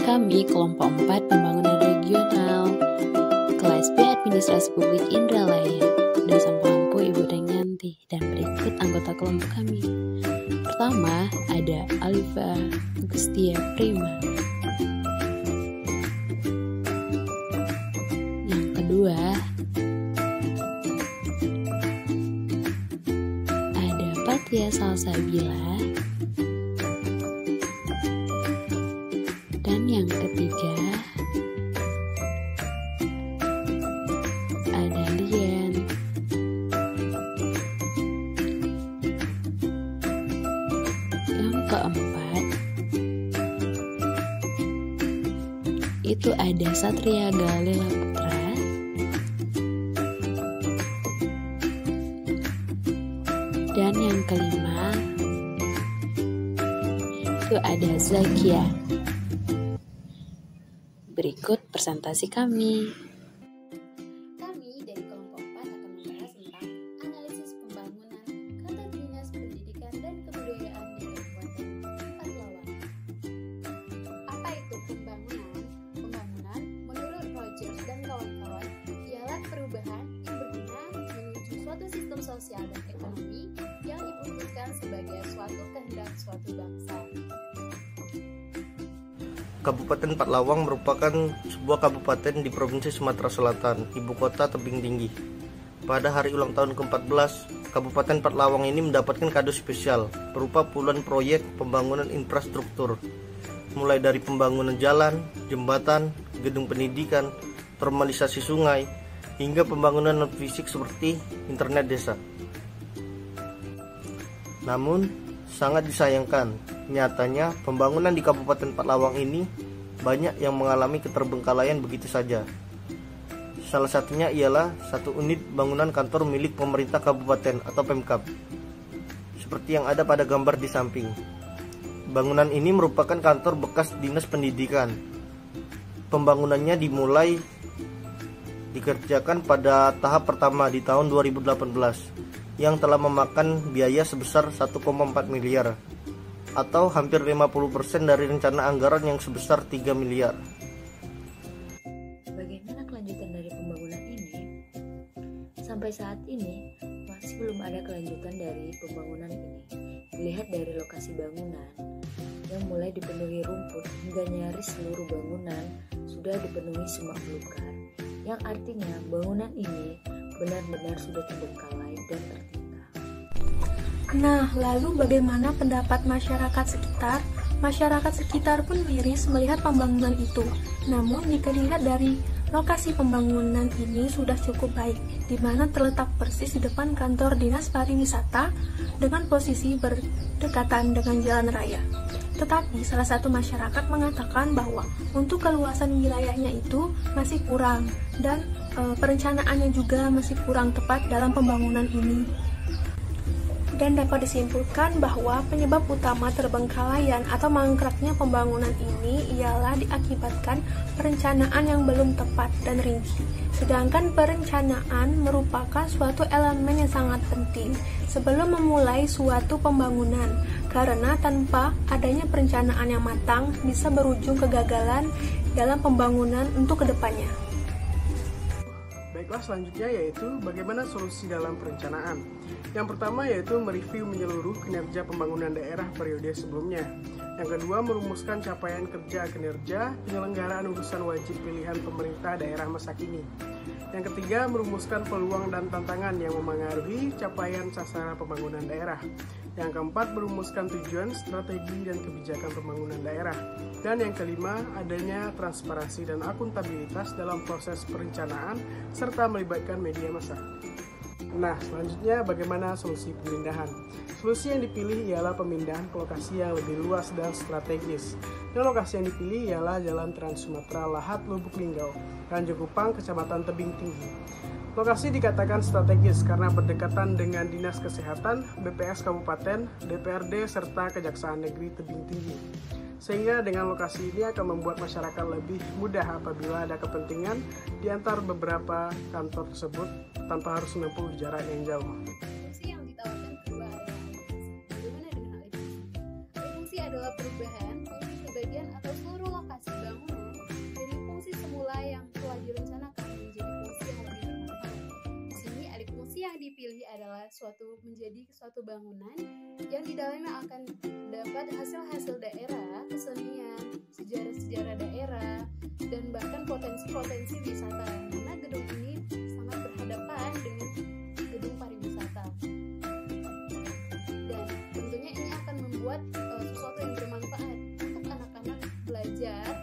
Kami kelompok 4 pembangunan regional kelas B Administrasi Publik Indralaya dan Sampampu Ibu Renyanti, dan berikut anggota kelompok kami. Pertama ada Alifa Gustia Prima. Yang kedua ada Patia Salsabila. Dan yang ketiga ada Lian. Yang keempat itu ada Satria Galela Putra. Dan yang kelima itu ada Zakia. Berikut presentasi kami. Kami dari kelompok 4 akan membahas tentang analisis pembangunan kantor dinas pendidikan dan kebudayaan di Kabupaten Empat-Lawang. Apa itu pembangunan? Pembangunan menurut Rogers dan kawan-kawan ialah perubahan yang berguna menuju suatu sistem sosial dan ekonomi yang diputuskan sebagai suatu kehendak suatu bangsa. Kabupaten Empat-Lawang merupakan sebuah kabupaten di Provinsi Sumatera Selatan, ibu kota tebing tinggi. Pada hari ulang tahun ke-14, Kabupaten Empat-Lawang ini mendapatkan kado spesial berupa puluhan proyek pembangunan infrastruktur, mulai dari pembangunan jalan, jembatan, gedung pendidikan, normalisasi sungai, hingga pembangunan non-fisik seperti internet desa. Namun, sangat disayangkan, nyatanya pembangunan di Kabupaten Empat-Lawang ini banyak yang mengalami keterbengkalaian begitu saja. Salah satunya ialah satu unit bangunan kantor milik pemerintah kabupaten atau Pemkab, seperti yang ada pada gambar di samping. Bangunan ini merupakan kantor bekas dinas pendidikan. Pembangunannya dimulai dikerjakan pada tahap pertama di tahun 2018 yang telah memakan biaya sebesar 1,4 miliar atau hampir 50% dari rencana anggaran yang sebesar 3 miliar. Bagaimana kelanjutan dari pembangunan ini? Sampai saat ini masih belum ada kelanjutan dari pembangunan ini. Dilihat dari lokasi bangunan yang mulai dipenuhi rumput hingga nyaris seluruh bangunan sudah dipenuhi semak belukar, yang artinya bangunan ini benar-benar sudah terbengkalai dan tertinggal. Nah, lalu bagaimana pendapat masyarakat sekitar? Masyarakat sekitar pun miris melihat pembangunan itu. Namun jika dilihat dari lokasi pembangunan ini sudah cukup baik, di mana terletak persis di depan kantor dinas pariwisata dengan posisi berdekatan dengan jalan raya. Tetapi salah satu masyarakat mengatakan bahwa untuk keluasan wilayahnya itu masih kurang dan perencanaannya juga masih kurang tepat dalam pembangunan ini. Dan dapat disimpulkan bahwa penyebab utama terbengkalaian atau mangkraknya pembangunan ini ialah diakibatkan perencanaan yang belum tepat dan rinci. Sedangkan perencanaan merupakan suatu elemen yang sangat penting sebelum memulai suatu pembangunan, karena tanpa adanya perencanaan yang matang bisa berujung kegagalan dalam pembangunan untuk kedepannya. Baiklah, selanjutnya yaitu bagaimana solusi dalam perencanaan. Yang pertama yaitu mereview menyeluruh kinerja pembangunan daerah periode sebelumnya. Yang kedua, merumuskan capaian kerja kinerja penyelenggaraan urusan wajib pilihan pemerintah daerah masa kini. Yang ketiga, merumuskan peluang dan tantangan yang memengaruhi capaian sasaran pembangunan daerah. Yang keempat, merumuskan tujuan, strategi, dan kebijakan pembangunan daerah. Dan yang kelima, adanya transparansi dan akuntabilitas dalam proses perencanaan serta melibatkan media massa. Nah, selanjutnya bagaimana solusi pemindahan? Solusi yang dipilih ialah pemindahan ke lokasi yang lebih luas dan strategis. Dan lokasi yang dipilih ialah Jalan Trans Sumatera Lahat Lubuk Linggau, Tanjung Kupang, Kecamatan Tebing Tinggi. Lokasi dikatakan strategis karena berdekatan dengan Dinas Kesehatan, BPS Kabupaten, DPRD, serta Kejaksaan Negeri Tebing Tinggi. Sehingga dengan lokasi ini akan membuat masyarakat lebih mudah apabila ada kepentingan di antara beberapa kantor tersebut tanpa harus menempuh jarak yang jauh. Fungsi yang ditawarkan kedua adalah alih-fungsi. Bagaimana dengan alih-fungsi? Alih-fungsi adalah perubahan fungsi sebagian atau seluruh lokasi bangunan adalah menjadi suatu bangunan yang di dalamnya akan dapat hasil-hasil daerah, kesenian, sejarah-sejarah daerah, dan bahkan potensi-potensi wisata. Karena gedung ini sangat berhadapan dengan gedung pariwisata. Dan tentunya ini akan membuat sesuatu yang bermanfaat untuk anak-anak belajar